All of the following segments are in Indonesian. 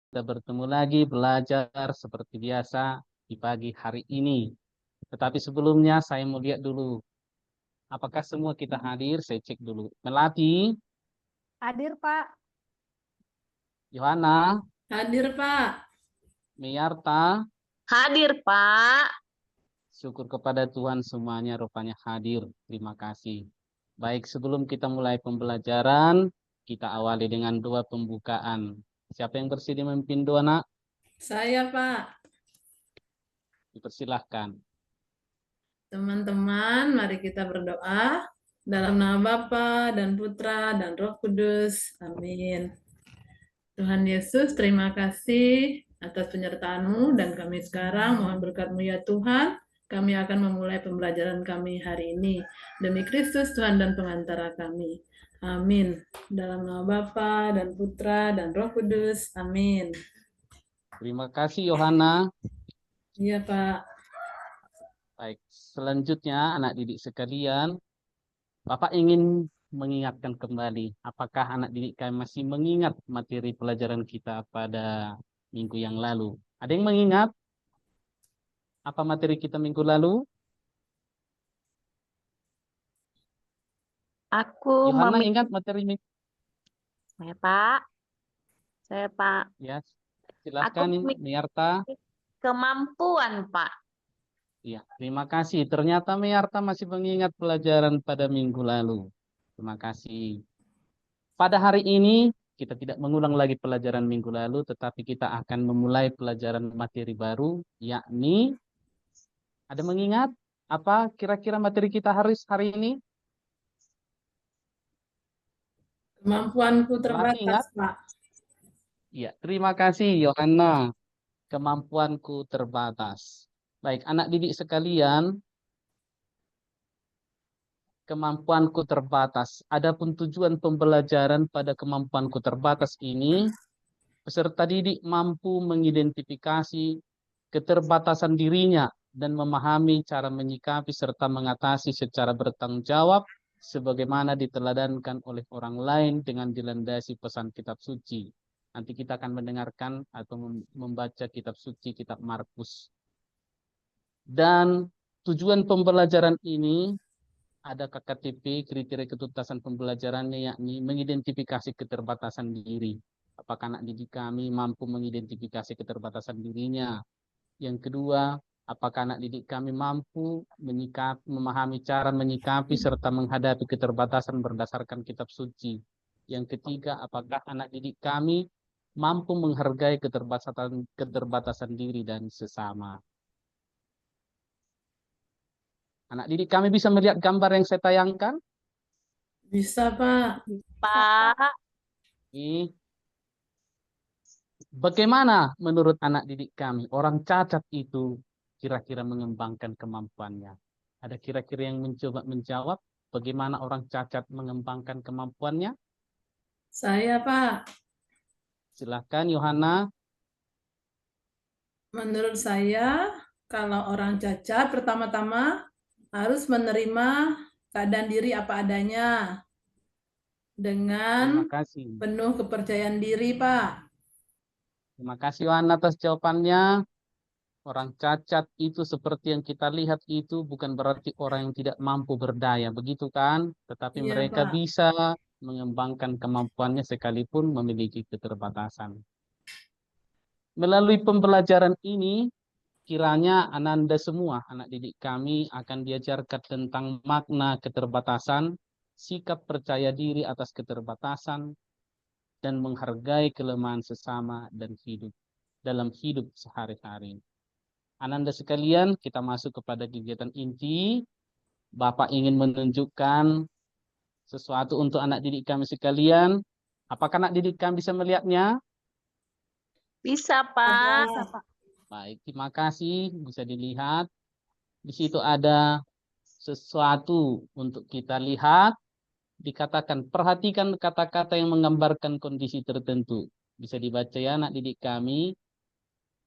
Kita bertemu lagi belajar seperti biasa di pagi hari ini. Tetapi sebelumnya saya mau lihat dulu, apakah semua kita hadir? Saya cek dulu. Melati, Hadir, Pak. Yohana, Hadir, Pak. Meyarta, Hadir, Pak. syukur kepada Tuhan semuanya rupanya hadir. Terima kasih. Baik, sebelum kita mulai pembelajaran, kita awali dengan doa pembukaan. Siapa yang bersedia memimpin doa, nak? Saya, Pak. Dipersilahkan. Teman-teman, mari kita berdoa dalam nama Bapa dan Putra dan Roh Kudus. Amin. Tuhan Yesus, terima kasih atas penyertaan-Mu dan kami sekarang mohon berkat-Mu ya Tuhan. Kami akan memulai pembelajaran kami hari ini. Demi Kristus Tuhan dan pengantara kami. Amin. Dalam nama Bapa dan Putra dan Roh Kudus. Amin. Terima kasih, Yohana. Iya, Pak. Baik, selanjutnya anak didik sekalian, Bapak ingin mengingatkan kembali, apakah anak didik kami masih mengingat materi pelajaran kita pada minggu yang lalu? Ada yang mengingat apa materi kita minggu lalu? Aku Yohana ingat materi minggu? Saya, Pak. Saya, Pak. Ya, Aku silakan Meyarta. kemampuan, Pak. Ya, terima kasih. Ternyata Meyarta masih mengingat pelajaran pada minggu lalu. Terima kasih. Pada hari ini kita tidak mengulang lagi pelajaran minggu lalu, tetapi kita akan memulai pelajaran materi baru, yakni ada mengingat apa kira-kira materi kita hari ini? Kemampuanku Melati ingat? terbatas, Pak. Ya, terima kasih Yohana. Kemampuanku terbatas. Baik, anak didik sekalian, kemampuanku terbatas. Adapun tujuan pembelajaran pada kemampuanku terbatas ini, peserta didik mampu mengidentifikasi keterbatasan dirinya dan memahami cara menyikapi serta mengatasi secara bertanggung jawab sebagaimana diteladankan oleh orang lain dengan dilandasi pesan kitab suci. Nanti kita akan mendengarkan atau membaca kitab suci, kitab Markus. Dan tujuan pembelajaran ini ada KKTP, kriteria ketuntasan pembelajarannya, yakni mengidentifikasi keterbatasan diri. Apakah anak didik kami mampu mengidentifikasi keterbatasan dirinya? Yang kedua, apakah anak didik kami mampu memahami cara menyikapi serta menghadapi keterbatasan berdasarkan kitab suci? Yang ketiga, apakah anak didik kami mampu menghargai keterbatasan diri dan sesama? Anak didik kami bisa melihat gambar yang saya tayangkan? Bisa, Pak. Pak. Ini bagaimana menurut anak didik kami orang cacat itu kira-kira mengembangkan kemampuannya? Ada kira-kira yang mencoba menjawab bagaimana orang cacat mengembangkan kemampuannya? Saya, Pak. Silahkan Yohana. Menurut saya, kalau orang cacat pertama-tama harus menerima keadaan diri apa adanya Terima dengan kasih. penuh kepercayaan diri, Pak. Terima kasih Yohana atas jawabannya. Orang cacat itu seperti yang kita lihat itu bukan berarti orang yang tidak mampu berdaya, begitu kan? Tetapi Iya, mereka Pak. bisa mengembangkan kemampuannya sekalipun memiliki keterbatasan. Melalui pembelajaran ini, kiranya Ananda semua, anak didik kami akan diajarkan tentang makna keterbatasan, sikap percaya diri atas keterbatasan, dan menghargai kelemahan sesama dan hidup dalam hidup sehari-hari. Ananda sekalian, kita masuk kepada kegiatan inti. Bapak ingin menunjukkan sesuatu untuk anak didik kami sekalian. Apakah anak didik kami bisa melihatnya? Bisa, Pak. Bisa, Pak. Baik, terima kasih. Bisa dilihat. Di situ ada sesuatu untuk kita lihat. Dikatakan, perhatikan kata-kata yang menggambarkan kondisi tertentu. Bisa dibaca ya anak didik kami.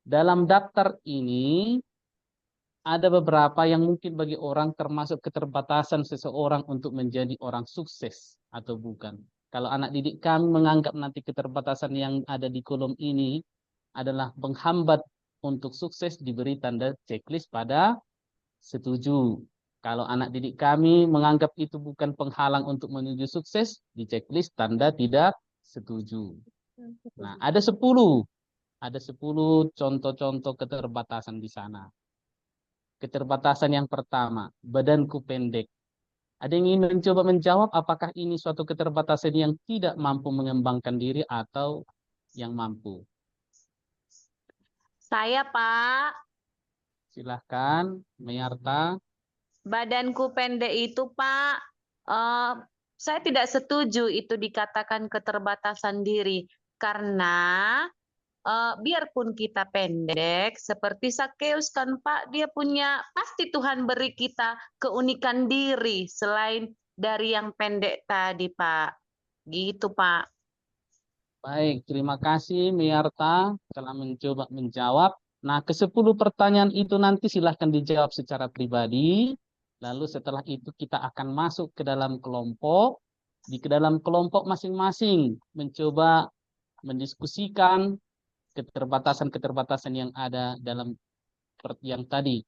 Dalam daftar ini, ada beberapa yang mungkin bagi orang termasuk keterbatasan seseorang untuk menjadi orang sukses atau bukan. Kalau anak didik kami menganggap nanti keterbatasan yang ada di kolom ini adalah penghambat untuk sukses, diberi tanda checklist pada setuju. Kalau anak didik kami menganggap itu bukan penghalang untuk menuju sukses, di checklist tanda tidak setuju. Nah, ada 10 contoh-contoh keterbatasan di sana. Keterbatasan yang pertama, badanku pendek. Ada yang ingin mencoba menjawab apakah ini suatu keterbatasan yang tidak mampu mengembangkan diri atau yang mampu? Saya, Pak. Silahkan, Mayarta. Badanku pendek itu, Pak. Saya tidak setuju itu dikatakan keterbatasan diri. Karena biarpun kita pendek, seperti Sakeus kan Pak, dia punya, pasti Tuhan beri kita keunikan diri selain dari yang pendek tadi Pak. Gitu Pak. Baik, terima kasih Mayarta telah mencoba menjawab. Nah, ke-10 pertanyaan itu nanti silahkan dijawab secara pribadi. Lalu setelah itu kita akan masuk ke dalam kelompok. Di ke dalam kelompok masing-masing mencoba mendiskusikan keterbatasan-keterbatasan yang ada dalam yang tadi.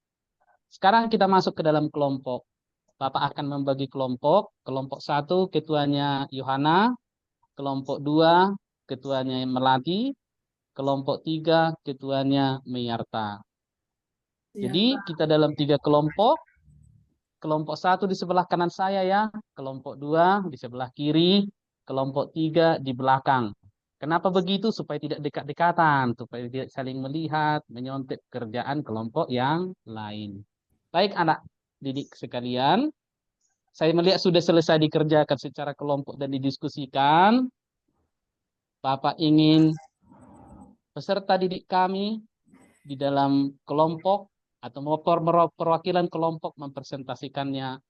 Sekarang kita masuk ke dalam kelompok. Bapak akan membagi kelompok. Kelompok 1 ketuanya Yohana, kelompok 2 ketuanya Melati, kelompok 3 ketuanya Mayarta. Jadi kita dalam 3 kelompok. Kelompok 1 di sebelah kanan saya ya, kelompok 2 di sebelah kiri, kelompok 3 di belakang. Kenapa begitu? Supaya tidak dekat-dekatan, supaya tidak saling melihat, menyontek kerjaan kelompok yang lain. Baik anak didik sekalian, saya melihat sudah selesai dikerjakan secara kelompok dan didiskusikan. Bapak ingin peserta didik kami di dalam kelompok atau perwakilan kelompok mempresentasikannya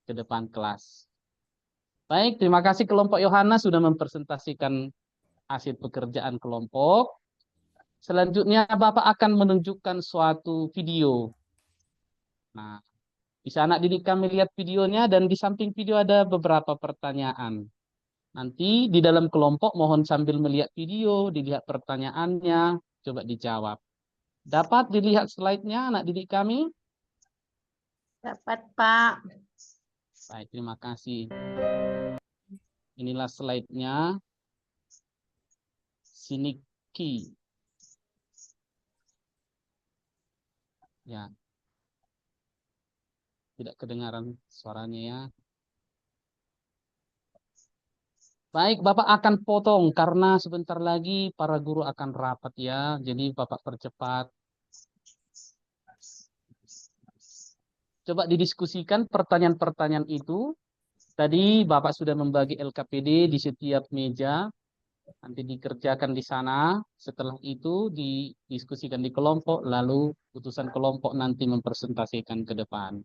ke depan kelas. Baik, terima kasih kelompok Yohana sudah mempresentasikan hasil pekerjaan kelompok. Selanjutnya Bapak akan menunjukkan suatu video. Nah, bisa anak didik kami lihat videonya dan di samping video ada beberapa pertanyaan. Nanti di dalam kelompok mohon sambil melihat video, dilihat pertanyaannya, coba dijawab. Dapat dilihat slide-nya anak didik kami? Dapat Pak. Baik, terima kasih. Inilah slide-nya. Siniki. Ya. Tidak kedengaran suaranya ya. Baik, Bapak akan potong karena sebentar lagi para guru akan rapat ya. Jadi Bapak percepat. Coba didiskusikan pertanyaan-pertanyaan itu. Tadi Bapak sudah membagi LKPD di setiap meja. Nanti dikerjakan di sana. Setelah itu didiskusikan di kelompok. Lalu putusan kelompok nanti mempresentasikan ke depan.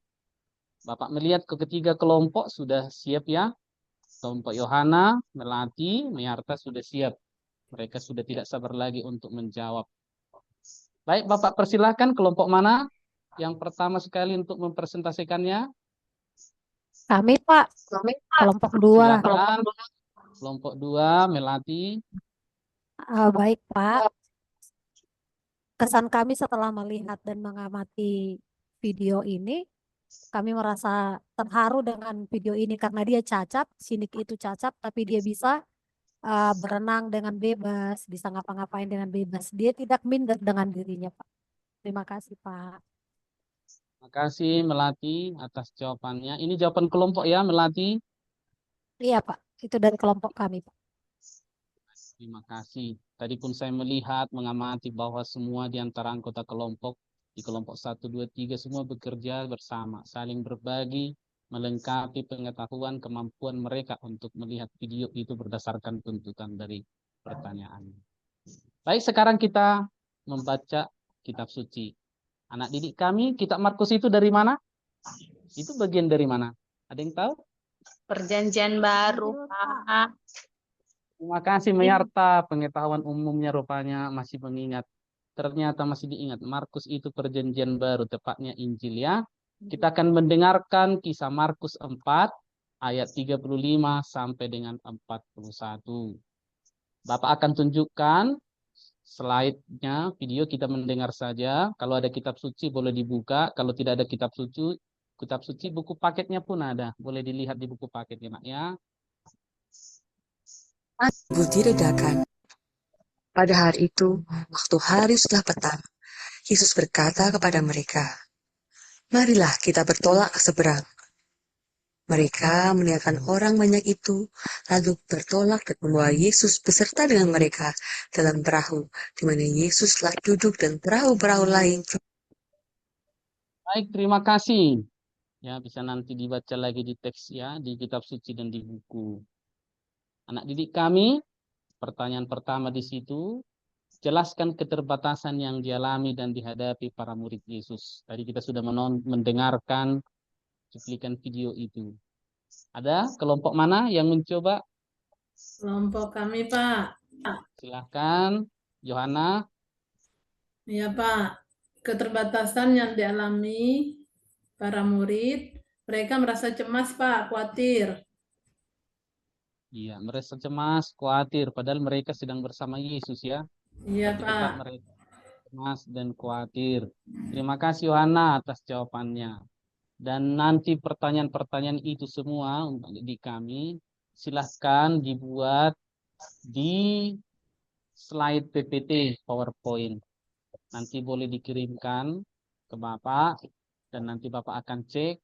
Bapak melihat ketiga kelompok sudah siap ya. Kelompok Yohana, Melati, Mayarta sudah siap. Mereka sudah tidak sabar lagi untuk menjawab. Baik, Bapak persilahkan kelompok mana yang pertama sekali untuk mempresentasikannya? Kami, Pak. Kelompok 2. Silakan. Kelompok 2, Melati. Baik, Pak. Kesan kami setelah melihat dan mengamati video ini, kami merasa terharu dengan video ini karena dia cacat, Sinik itu cacat, tapi dia bisa berenang dengan bebas, bisa ngapa-ngapain dengan bebas. Dia tidak minder dengan dirinya, Pak. Terima kasih, Pak. Terima kasih Melati atas jawabannya. Ini jawaban kelompok ya Melati. Iya, Pak. Itu dari kelompok kami, Pak. Terima kasih. Tadi pun saya melihat, mengamati bahwa semua di antara anggota kelompok, di kelompok 1, 2, 3 semua bekerja bersama, saling berbagi, melengkapi pengetahuan, kemampuan mereka untuk melihat video itu berdasarkan tuntutan dari pertanyaan. Baik, sekarang kita membaca kitab suci. Anak didik kami, kitab Markus itu dari mana? Itu bagian dari mana? Ada yang tahu? Perjanjian baru Pak. Terima kasih Mayarta, pengetahuan umumnya rupanya masih mengingat. Ternyata masih diingat, Markus itu perjanjian baru, tepatnya Injil ya. Kita akan mendengarkan kisah Markus 4, ayat 35 sampai dengan 41. Bapak akan tunjukkan slide-nya, video kita mendengar saja. Kalau ada kitab suci boleh dibuka. Kalau tidak ada kitab suci buku paketnya pun ada. Boleh dilihat di buku paketnya, Nak ya. Budi redakan. Pada hari itu, waktu hari sudah petang, Yesus berkata kepada mereka, "Marilah kita bertolak ke seberang." Mereka melihatkan orang banyak itu, lalu bertolak dan membawa Yesus beserta dengan mereka dalam perahu, di mana Yesus telah duduk dan perahu-perahu lain. Baik, terima kasih. Ya, bisa nanti dibaca lagi di teks ya, di kitab suci dan di buku. Anak didik kami, pertanyaan pertama di situ, jelaskan keterbatasan yang dialami dan dihadapi para murid Yesus. Tadi kita sudah mendengarkan cuplikan video itu. Ada kelompok mana yang mencoba? Kelompok kami, Pak. Silahkan, Yohana. Iya, Pak. Keterbatasan yang dialami para murid, mereka merasa cemas, Pak, khawatir. Iya, merasa cemas, khawatir, padahal mereka sedang bersama Yesus ya. Iya, Tapi Pak. tetap mereka cemas dan khawatir. Terima kasih Yohana atas jawabannya. Dan nanti pertanyaan-pertanyaan itu semua di kami, silahkan dibuat di slide PPT PowerPoint. Nanti boleh dikirimkan ke Bapak dan nanti Bapak akan cek.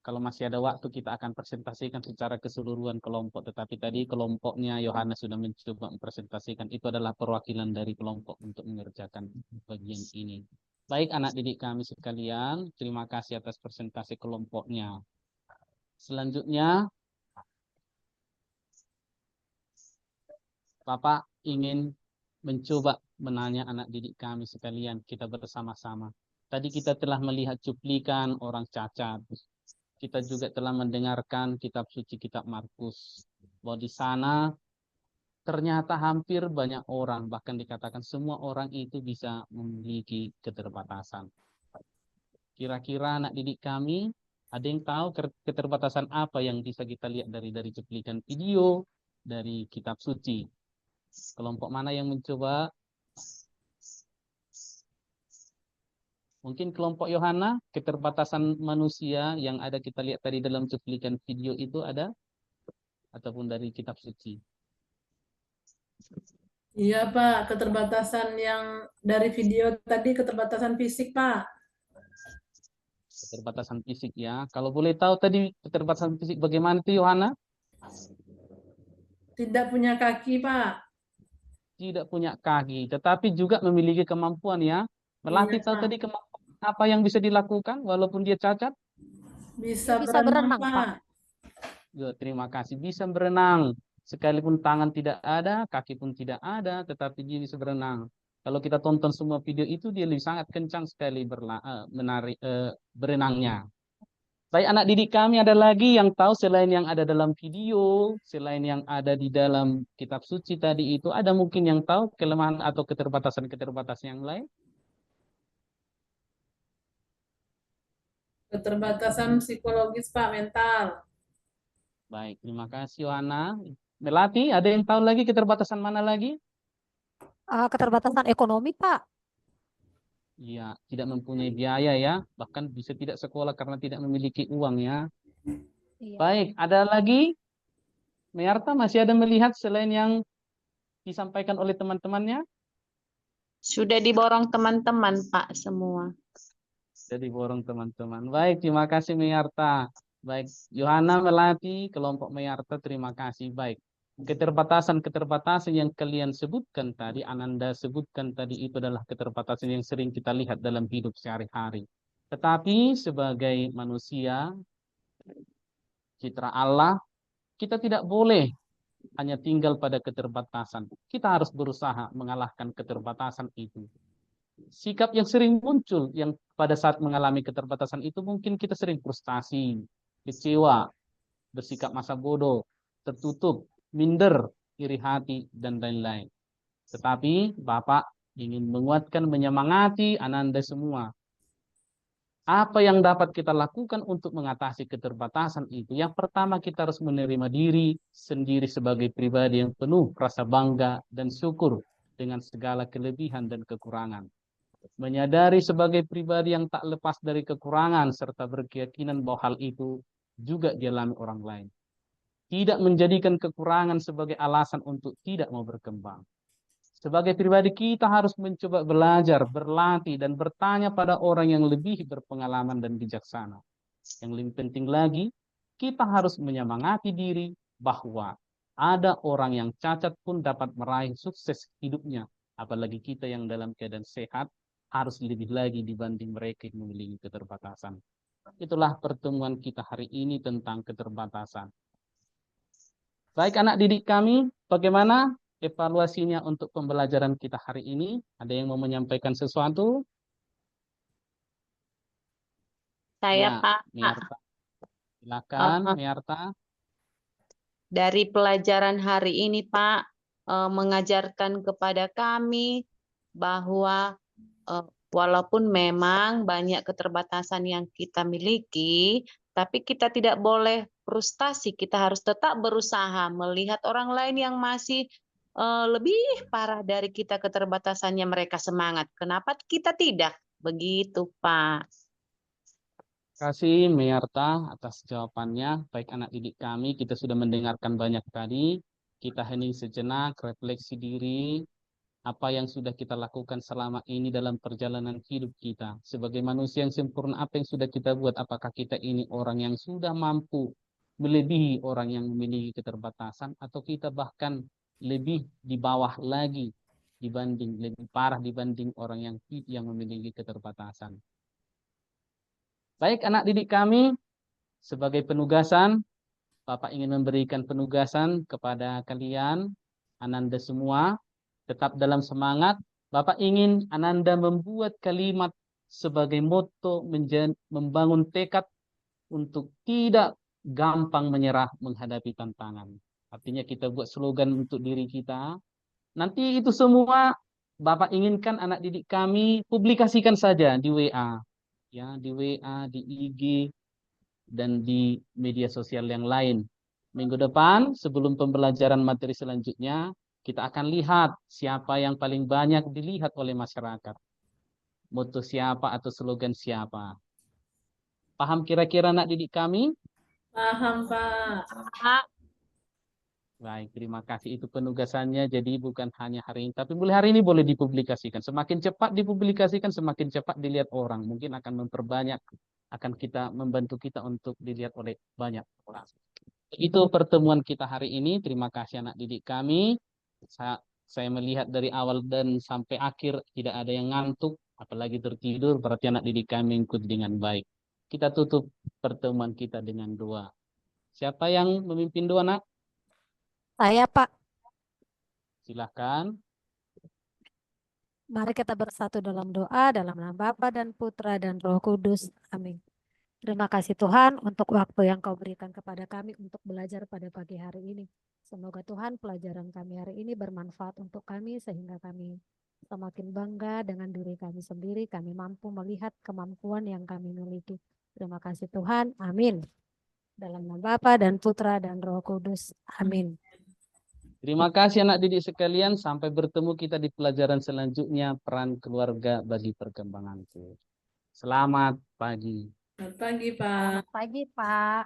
Kalau masih ada waktu kita akan presentasikan secara keseluruhan kelompok. Tetapi tadi kelompoknya Yohanes sudah mencoba mempresentasikan. Itu adalah perwakilan dari kelompok untuk mengerjakan bagian ini. Baik anak didik kami sekalian, terima kasih atas presentasi kelompoknya. Selanjutnya, Bapak ingin mencoba menanya anak didik kami sekalian, kita bersama-sama. Tadi kita telah melihat cuplikan orang cacat. Kita juga telah mendengarkan kitab suci, kitab Markus. Bahwa di sana ternyata hampir banyak orang, bahkan dikatakan semua orang itu bisa memiliki keterbatasan. Kira-kira anak didik kami, ada yang tahu keterbatasan apa yang bisa kita lihat dari cuplikan video, dari kitab suci? Kelompok mana yang mencoba? Mungkin kelompok Yohana, keterbatasan manusia yang ada kita lihat tadi dalam cuplikan video itu ada? Ataupun dari kitab suci? Iya, Pak. Keterbatasan yang dari video tadi, keterbatasan fisik, Pak. Keterbatasan fisik ya. Kalau boleh tahu tadi keterbatasan fisik bagaimana itu Yohana? Tidak punya kaki, Pak. Tidak punya kaki, tetapi juga memiliki kemampuan ya. Melatih Iya, tahu Pak. tadi kemampuan apa yang bisa dilakukan walaupun dia cacat? Bisa Dia bisa berenang, berenang, Pak. Ya, terima kasih. Bisa berenang. Sekalipun tangan tidak ada, kaki pun tidak ada, tetapi dia bisa berenang. Kalau kita tonton semua video itu, dia lebih sangat kencang sekali berenangnya. Baik anak didik kami, ada lagi yang tahu selain yang ada dalam video, selain yang ada di dalam kitab suci tadi itu, ada mungkin yang tahu kelemahan atau keterbatasan-keterbatasan yang lain? Keterbatasan psikologis, Pak, mental. Baik, terima kasih Yohana. Melati, ada yang tahu lagi keterbatasan mana lagi? Keterbatasan ekonomi, Pak. Iya, tidak mempunyai biaya ya, bahkan bisa tidak sekolah karena tidak memiliki uang ya. Iya. Baik, ada lagi? Mayarta masih ada melihat selain yang disampaikan oleh teman-temannya? Sudah diborong teman-teman, Pak, semua. Jadi borong teman-teman. Baik, terima kasih Mayarta. Baik, Yohana, Melati, kelompok Mayarta, terima kasih. Baik, keterbatasan-keterbatasan yang kalian sebutkan tadi, Ananda sebutkan tadi itu adalah keterbatasan yang sering kita lihat dalam hidup sehari-hari. Tetapi sebagai manusia, citra Allah, kita tidak boleh hanya tinggal pada keterbatasan. Kita harus berusaha mengalahkan keterbatasan itu. Sikap yang sering muncul yang pada saat mengalami keterbatasan itu mungkin kita sering frustasi, kecewa, bersikap masa bodoh, tertutup, minder, iri hati, dan lain-lain. Tetapi Bapak ingin menguatkan, menyemangati Ananda semua. Apa yang dapat kita lakukan untuk mengatasi keterbatasan itu? Yang pertama, kita harus menerima diri sendiri sebagai pribadi yang penuh rasa bangga dan syukur dengan segala kelebihan dan kekurangan. Menyadari sebagai pribadi yang tak lepas dari kekurangan serta berkeyakinan bahwa hal itu juga dialami orang lain. Tidak menjadikan kekurangan sebagai alasan untuk tidak mau berkembang. Sebagai pribadi kita harus mencoba belajar, berlatih, dan bertanya pada orang yang lebih berpengalaman dan bijaksana. Yang lebih penting lagi, kita harus menyemangati diri bahwa ada orang yang cacat pun dapat meraih sukses hidupnya. Apalagi kita yang dalam keadaan sehat harus lebih lagi dibanding mereka yang memiliki keterbatasan. Itulah pertemuan kita hari ini tentang keterbatasan. Baik anak didik kami, bagaimana evaluasinya untuk pembelajaran kita hari ini? Ada yang mau menyampaikan sesuatu? Saya Ya, Pak, Miarta. Silakan, eh, Miarta. dari pelajaran hari ini Pak, mengajarkan kepada kami bahwa walaupun memang banyak keterbatasan yang kita miliki, tapi kita tidak boleh frustasi. Kita harus tetap berusaha melihat orang lain yang masih lebih parah dari kita keterbatasannya, mereka semangat. Kenapa kita tidak? Begitu, Pak. Terima kasih Miarta atas jawabannya. Baik anak didik kami, kita sudah mendengarkan banyak tadi. Kita hening sejenak, refleksi diri, apa yang sudah kita lakukan selama ini dalam perjalanan hidup kita. Sebagai manusia yang sempurna, apa yang sudah kita buat? Apakah kita ini orang yang sudah mampu melebihi orang yang memiliki keterbatasan, atau kita bahkan lebih di bawah lagi dibanding, lebih parah dibanding orang yang memiliki keterbatasan. Baik anak didik kami, sebagai penugasan, Bapak ingin memberikan penugasan kepada kalian, Ananda semua, tetap dalam semangat. Bapak ingin Ananda membuat kalimat sebagai moto membangun tekad untuk tidak gampang menyerah menghadapi tantangan. Artinya kita buat slogan untuk diri kita. Nanti itu semua Bapak inginkan anak didik kami publikasikan saja di WA. Ya, di WA, di IG, dan di media sosial yang lain. Minggu depan, sebelum pembelajaran materi selanjutnya, kita akan lihat siapa yang paling banyak dilihat oleh masyarakat. Moto siapa atau slogan siapa. Paham kira-kira anak didik kami? Paham, Pak. Pak, Baik, terima kasih. Itu penugasannya. Jadi bukan hanya hari ini, tapi mulai hari ini boleh dipublikasikan. Semakin cepat dipublikasikan, semakin cepat dilihat orang. Mungkin akan memperbanyak, akan kita membantu kita untuk dilihat oleh banyak orang. Itu pertemuan kita hari ini. Terima kasih anak didik kami. Saya melihat dari awal dan sampai akhir tidak ada yang ngantuk, apalagi tertidur, berarti anak didik kami ikut dengan baik. Kita tutup pertemuan kita dengan doa. Siapa yang memimpin doa, Nak? Saya, Pak. Silahkan. Mari kita bersatu dalam doa, dalam nama Bapa dan Putra dan Roh Kudus. Amin. Terima kasih Tuhan untuk waktu yang Kau berikan kepada kami untuk belajar pada pagi hari ini. Semoga Tuhan pelajaran kami hari ini bermanfaat untuk kami sehingga kami semakin bangga dengan diri kami sendiri. Kami mampu melihat kemampuan yang kami miliki. Terima kasih Tuhan. Amin. Dalam nama Bapa dan Putra dan Roh Kudus. Amin. Terima kasih anak didik sekalian. Sampai bertemu kita di pelajaran selanjutnya, peran keluarga bagi perkembanganku. Selamat pagi. Selamat pagi, Pak. Selamat pagi, Pak.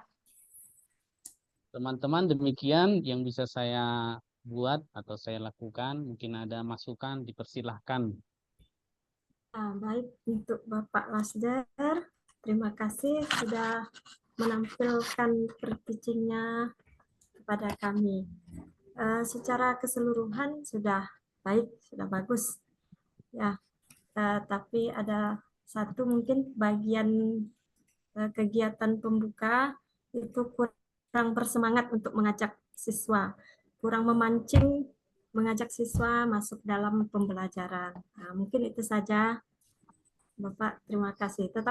Teman-teman, demikian yang bisa saya buat atau saya lakukan. Mungkin ada masukan, dipersilahkan. Baik, untuk Bapak Lasder, terima kasih sudah menampilkan per-teaching-nya kepada kami. Secara keseluruhan sudah baik, sudah bagus. Ya, tapi ada satu mungkin bagian kegiatan pembuka itu kurang bersemangat untuk mengajak siswa, kurang memancing mengajak siswa masuk dalam pembelajaran. Mungkin itu saja, Bapak. Terima kasih. Tetap